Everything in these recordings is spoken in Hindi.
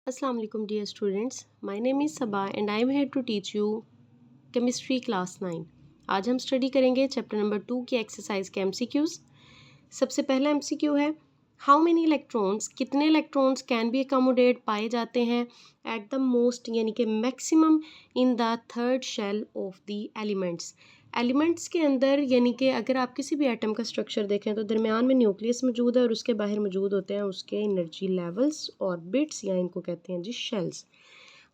Assalamu alaikum dear students. My name is Sabah and I am here to teach you chemistry class 9. आज हम स्टडी करेंगे चैप्टर नंबर 2 की एक्सरसाइज के MCQs। सबसे पहला MCQ है हाउ मेनी इलेक्ट्रॉन्स, कितने इलेक्ट्रॉन्स कैन बी अकोमोडेट पाए जाते हैं एट द मोस्ट यानी कि maximum in the third shell of the elements. Elements के अंदर यानी कि अगर आप किसी भी एटम का स्ट्रक्चर देखें तो दरमियान में न्यूक्लियस मौजूद है और उसके बाहर मौजूद होते हैं उसके एनर्जी लेवल्स और बिट्स या इनको कहते हैं जी शेल्स।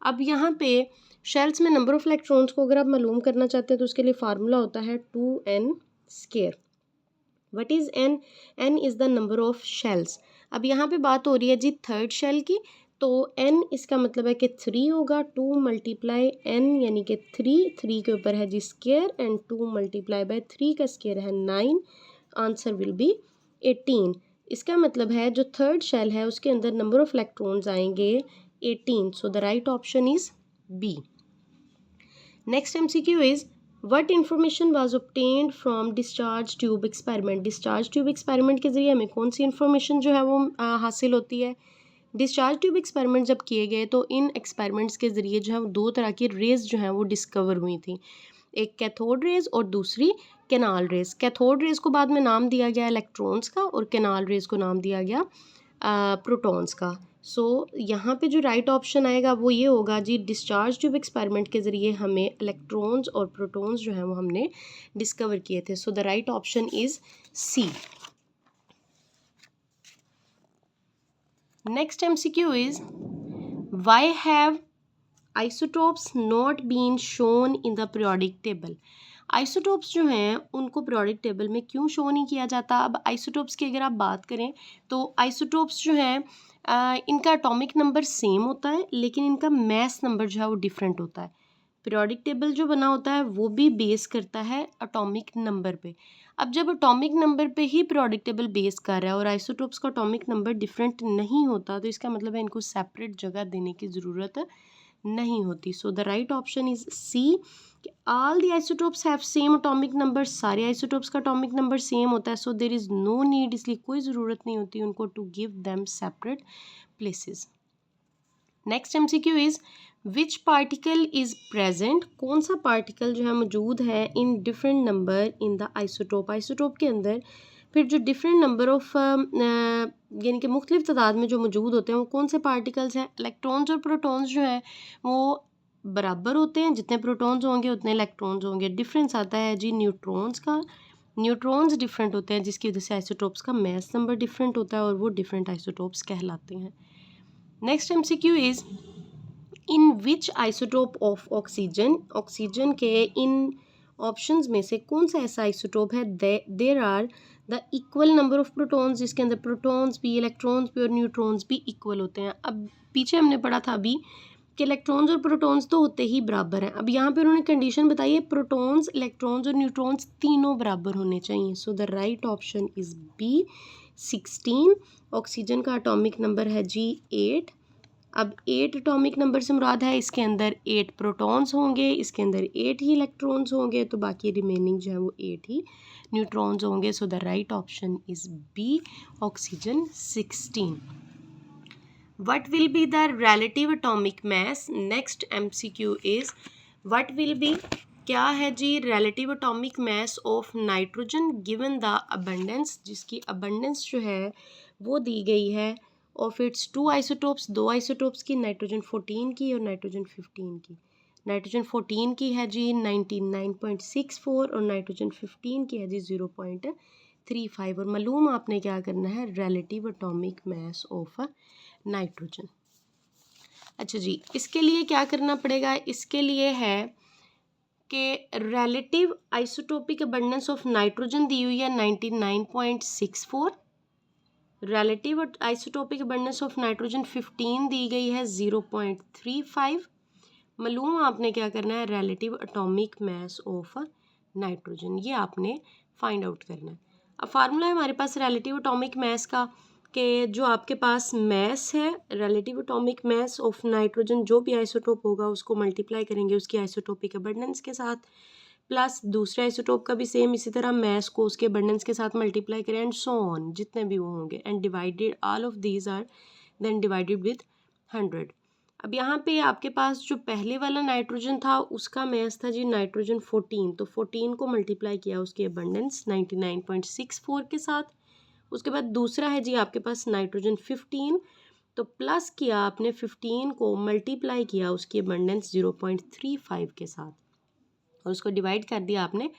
अब यहाँ पे शेल्स में नंबर ऑफ इलेक्ट्रॉन्स को अगर आप मालूम करना चाहते हैं तो उसके लिए फार्मूला होता है 2n square. What is n? n is the number of shells. अब यहाँ पे बात हो रही है जी थर्ड शेल की, तो n इसका मतलब है कि 3 होगा। 2 मल्टीप्लाई n यानी कि 3 के ऊपर है जी स्क्वायर एंड 2 मल्टीप्लाई बाय 3 का स्क्वायर है 9। Answer will B 18। इसका मतलब है जो थर्ड शेल है उसके अंदर नंबर ऑफ इलेक्ट्रॉन्स आएंगे 18। So the right option is B. Next MCQ is what information was obtained from discharge tube experiment. Discharge tube experiment के जरिए हमें कौन सी इन्फॉर्मेशन जो है वो हासिल होती है। डिस्चार्ज ट्यूब एक्सपेरिमेंट जब किए गए तो इन एक्सपेरिमेंट्स के ज़रिए जो है वो दो तरह की रेज जो हैं वो डिस्कवर हुई थी, एक कैथोड रेज और दूसरी कैनाल रेज। कैथोड रेज को बाद में नाम दिया गया इलेक्ट्रॉन्स का और कैनाल रेज को नाम दिया गया प्रोटॉन्स का। सो यहाँ पे जो राइट ऑप्शन आएगा वो ये होगा जी डिस्चार्ज ट्यूब एक्सपेरिमेंट के ज़रिए हमें इलेक्ट्रॉन्स और प्रोटॉन्स जो हैं वो हमने डिस्कवर किए थे। So the right option is C. Next MCQ is why have isotopes not been shown in the periodic table. Isotopes जो हैं उनको पीरियोडिक टेबल में क्यों शो नहीं किया जाता। अब आइसोटोप्स की अगर आप बात करें तो आइसोटोप्स जो हैं इनका एटॉमिक नंबर सेम होता है लेकिन इनका मैस नंबर जो है वो डिफरेंट होता है। पीरियोडिक टेबल जो बना होता है वो भी बेस करता है एटॉमिक नंबर पे। अब जब एटॉमिक नंबर पे ही पीरियोडिक टेबल बेस कर रहा है और आइसोटोप्स का एटॉमिक नंबर डिफरेंट नहीं होता तो इसका मतलब है इनको सेपरेट जगह देने की ज़रूरत नहीं होती। So the right option is C. All the isotopes have same atomic number. सारे आइसोटोप्स का एटॉमिक नंबर सेम होता है। So there is no need, इसलिए कोई ज़रूरत नहीं होती उनको to give them separate places. Next MCQ is which particle is present. कौन सा पार्टिकल जो है मौजूद है in different number in the isotope. Isotope के अंदर फिर जो डिफरेंट नंबर ऑफ यानी कि मुख्तलिफ तादाद में जो मौजूद होते हैं वो कौन से पार्टिकल्स हैं। इलेक्ट्रॉन्स और प्रोटॉन्स जो हैं वो बराबर होते हैं, जितने प्रोटॉन्स होंगे उतने इलेक्ट्रॉन्स होंगे। डिफरेंस आता है जी न्यूट्रॉन्स का। न्यूट्रॉन्स डिफरेंट होते हैं जिसकी वजह से आइसोटोप्स का मैस नंबर डिफरेंट होता है और वो डिफरेंट आइसोटोप्स कहलाते हैं। Next MCQ is in which isotope of oxygen. Oxygen के इन ऑप्शंस में से कौन सा ऐसा आइसोटोप है there are the equal number of protons, जिसके अंदर प्रोटॉन्स भी इलेक्ट्रॉन्स भी और न्यूट्रॉन्स भी इक्वल होते हैं। अब पीछे हमने पढ़ा था अभी कि इलेक्ट्रॉन्स और प्रोटॉन्स तो होते ही बराबर हैं। अब यहाँ पे उन्होंने कंडीशन बताई है प्रोटॉन्स, इलेक्ट्रॉन्स और न्यूट्रॉन्स तीनों बराबर होने चाहिए। So the right option is B 16। Oxygen का एटॉमिक नंबर है जी 8। अब 8 एटॉमिक नंबर से मुराद है इसके अंदर 8 प्रोटॉन्स होंगे, इसके अंदर 8 ही इलेक्ट्रॉन्स होंगे, तो बाकी रिमेनिंग जो है वो 8 ही न्यूट्रॉन्स होंगे। So the right option is B oxygen 16। What will be the relative atomic mass? Next MCQ is what will be, क्या है जी relative atomic mass of nitrogen given the abundance, जिसकी abundance जो है वो दी गई है of its two isotopes, दो isotopes की, नाइट्रोजन 14 की और नाइट्रोजन 15 की। नाइट्रोजन 14 की है जी 99.64 और नाइट्रोजन 15 की है जी 0.35। और मालूम आपने क्या करना है relative atomic mass of nitrogen. अच्छा जी, इसके लिए क्या करना पड़ेगा, इसके लिए है कि relative isotopic abundance of nitrogen दी हुई है 99.64, relative isotopic abundance of nitrogen 15 दी गई है 0.35। मालूम आपने क्या करना है relative atomic mass of nitrogen, ये आपने फाइंड आउट करना है। अब फार्मूला है हमारे पास रिलेटिव एटॉमिक मास का कि जो आपके पास मास है relative atomic mass of nitrogen, जो भी आइसोटोप होगा उसको मल्टीप्लाई करेंगे उसकी आइसोटोपिक अबंडेंस के साथ, प्लस दूसरे आइसोटोप का भी सेम इसी तरह मास को उसके अबंडेंस के साथ मल्टीप्लाई करें एंड सो ऑन, जितने भी वो होंगे, and divided all of these are then divided with 100। अब यहाँ पे आपके पास जो पहले वाला नाइट्रोजन था उसका मैस था जी नाइट्रोजन 14, तो 14 को मल्टीप्लाई किया उसकी अबंडेंस 99.64 के साथ। उसके बाद दूसरा है जी आपके पास नाइट्रोजन 15, तो प्लस किया आपने 15 को मल्टीप्लाई किया उसकी अबंडेंस 0.35 के साथ और उसको डिवाइड कर दिया आपने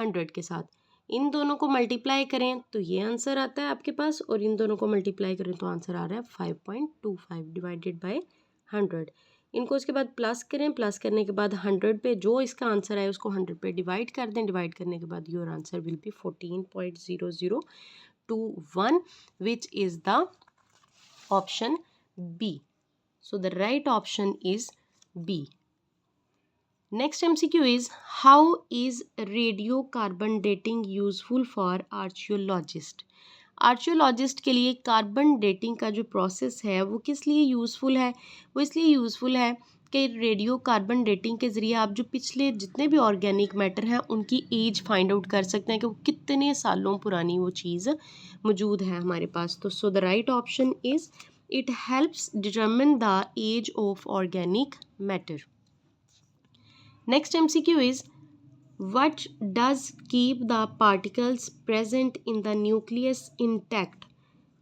100 के साथ। इन दोनों को मल्टीप्लाई करें तो ये आंसर आता है आपके पास, और इन दोनों को मल्टीप्लाई करें तो आंसर आ रहा है 5.25 डिवाइडेड बाय 100। इनको उसके बाद प्लस करें, प्लस करने के बाद 100 पे जो इसका आंसर है उसको 100 पे डिवाइड कर दें, डिवाइड करने के बाद your answer will be 14.0021 which is the option B. So the right option is B. Next MCQ is how is radiocarbon dating useful for archaeologist? Archaeologist के लिए कार्बन डेटिंग का जो प्रोसेस है वो किस लिए यूज़फुल है? वो इसलिए यूज़फुल है कि रेडियो कार्बन डेटिंग के ज़रिए आप जो पिछले जितने भी ऑर्गेनिक मैटर हैं उनकी एज फाइंड आउट कर सकते हैं कि वो कितने सालों पुरानी वो चीज़ मौजूद है हमारे पास। तो so the right option is it helps determine the age of organic matter. Next MCQ is what does keep the particles present in the nucleus intact?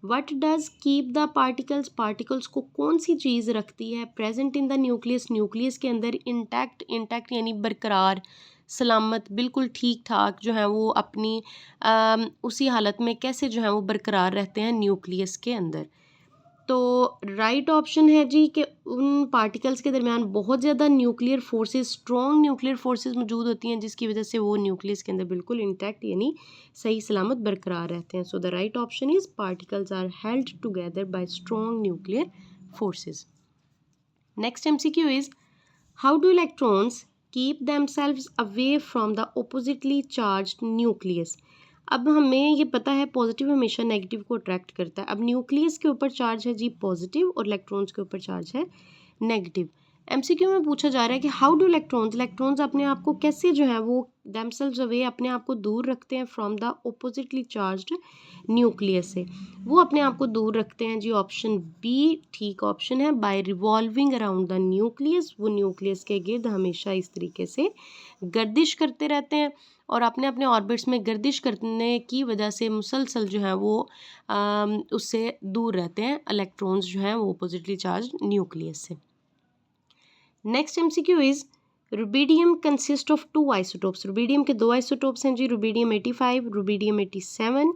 What does keep the particles? Particles को कौन सी चीज़ रखती है present in the nucleus? nucleus के अंदर intact यानी बरकरार, सलामत, बिल्कुल ठीक ठाक जो है वो अपनी उसी हालत में कैसे जो है वो बरकरार रहते हैं न्यूक्लियस के अंदर। तो राइट ऑप्शन है जी कि उन पार्टिकल्स के दरमियान बहुत ज़्यादा nuclear forces, strong nuclear forces मौजूद होती हैं जिसकी वजह से वो न्यूक्लियस के अंदर बिल्कुल इंटैक्ट यानी सही सलामत बरकरार रहते हैं। So the right option is particles are held together by strong nuclear forces. Next MCQ is how do electrons keep themselves away from the oppositely charged nucleus? अब हमें ये पता है पॉजिटिव हमेशा नेगेटिव को अट्रैक्ट करता है। अब न्यूक्लियस के ऊपर चार्ज है जी पॉजिटिव और इलेक्ट्रॉन्स के ऊपर चार्ज है नेगेटिव। MCQ में पूछा जा रहा है कि हाउ डू इलेक्ट्रॉन्स अपने आप को कैसे जो है वो देमसेल्व्स अवे अपने आप को दूर रखते हैं from the oppositely charged nucleus से। वो अपने आप को दूर रखते हैं जी ऑप्शन बी ठीक ऑप्शन है, by revolving around the nucleus. वो न्यूक्लियस के गिर्द हमेशा इस तरीके से गर्दिश करते रहते हैं और अपने अपने ऑर्बिट्स में गर्दिश करने की वजह से मुसलसल जो है वो उससे दूर रहते हैं इलेक्ट्रॉन्स जो हैं वो ऑपोजिटली चार्ज न्यूक्लियस से। Next MCQ is rubidium consist of 2 isotopes. Rubidium के 2 आइसोटोप्स हैं जी, rubidium 85, rubidium 87।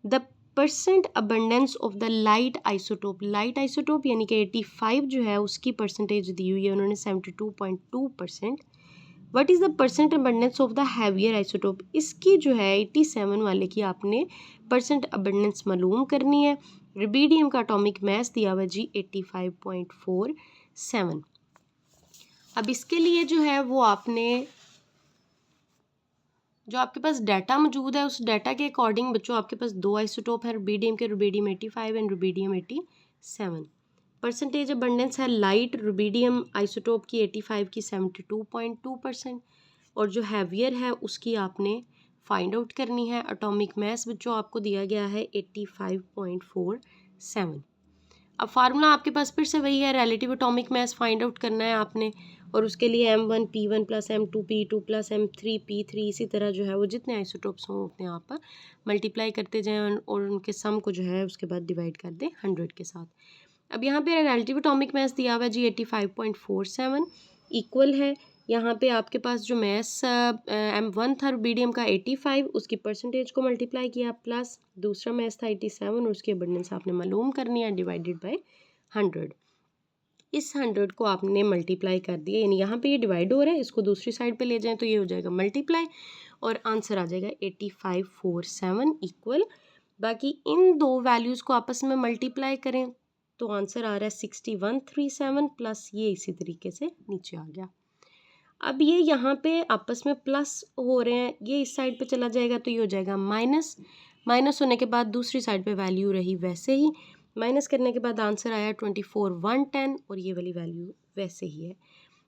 The percent abundance of the light isotope यानी कि 85 जो है उसकी परसेंटेज दी हुई है उन्होंने 72.2%। What is the percent abundance of the heavier isotope? इसकी जो है 87 वाले की आपने परसेंट अबंडेंस मालूम करनी है। रुबीडियम का एटॉमिक मास दिया हुआ जी 85.47। अब इसके लिए जो है वो आपने जो आपके पास डाटा मौजूद है उस डाटा के अकॉर्डिंग बच्चों आपके पास 2 आइसोटोप है रुबीडियम के, rubidium 85 and rubidium 87। Percentage abundance है लाइट रुबीडियम आइसोटोप की 85 की 72.2% और जो हैवियर है उसकी आपने फाइंड आउट करनी है। एटॉमिक मास बच्चों आपको दिया गया है 85.47। अब फार्मूला आपके पास फिर से वही है, relative atomic mass find out करना है आपने और उसके लिए M1 P1 plus M2 P2 plus M3 P3 इसी तरह जो है वो जितने आइसोटोप्स हों उतने आप मल्टीप्लाई करते जाएं और उनके सम को जो है उसके बाद डिवाइड कर दें 100 के साथ। अब यहाँ पे रिलेटिव एटॉमिक मास दिया हुआ है जी 85.47 इक्वल है यहाँ पे आपके पास जो मास M1 था रुबीडियम का 85 उसकी परसेंटेज को मल्टीप्लाई किया प्लस दूसरा मास था 87 और उसकी अबंडेंस आपने मालूम करनी है डिवाइडेड बाय 100। इस 100 को आपने मल्टीप्लाई कर दिया यानी यहाँ पे ये डिवाइड हो रहा है, इसको दूसरी साइड पे ले जाएं तो ये हो जाएगा मल्टीप्लाई और आंसर आ जाएगा 8547 इक्वल। बाकी इन दो वैल्यूज़ को आपस में मल्टीप्लाई करें तो आंसर आ रहा है 6137 प्लस ये इसी तरीके से नीचे आ गया। अब ये यहाँ पे आपस में प्लस हो रहे हैं, ये इस साइड पे चला जाएगा तो ये हो जाएगा माइनस, माइनस होने के बाद दूसरी साइड पे वैल्यू रही वैसे ही, माइनस करने के बाद आंसर आया 24,110 और ये वाली वैल्यू वैसे ही है।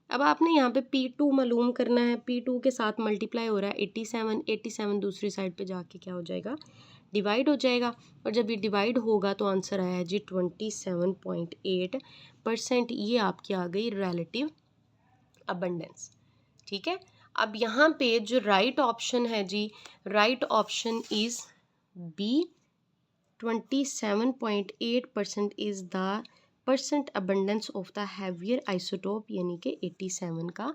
अब आपने यहाँ पे P2 मालूम करना है, P2 के साथ मल्टीप्लाई हो रहा है 87 दूसरी साइड पे जाके क्या हो जाएगा डिवाइड हो जाएगा, और जब ये डिवाइड होगा तो आंसर आया है जी 27.8%। ये आपकी आ गई रिलेटिव अबंडेंस। ठीक है, अब यहाँ पे जो राइट ऑप्शन है जी, right option is B, 27.8% is the percent abundance of the heavier isotope, यानी कि 87 का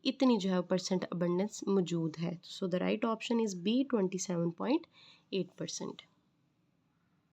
इतनी जो है परसेंट अबंडेंस मौजूद है। So the right option is B, 27.8%।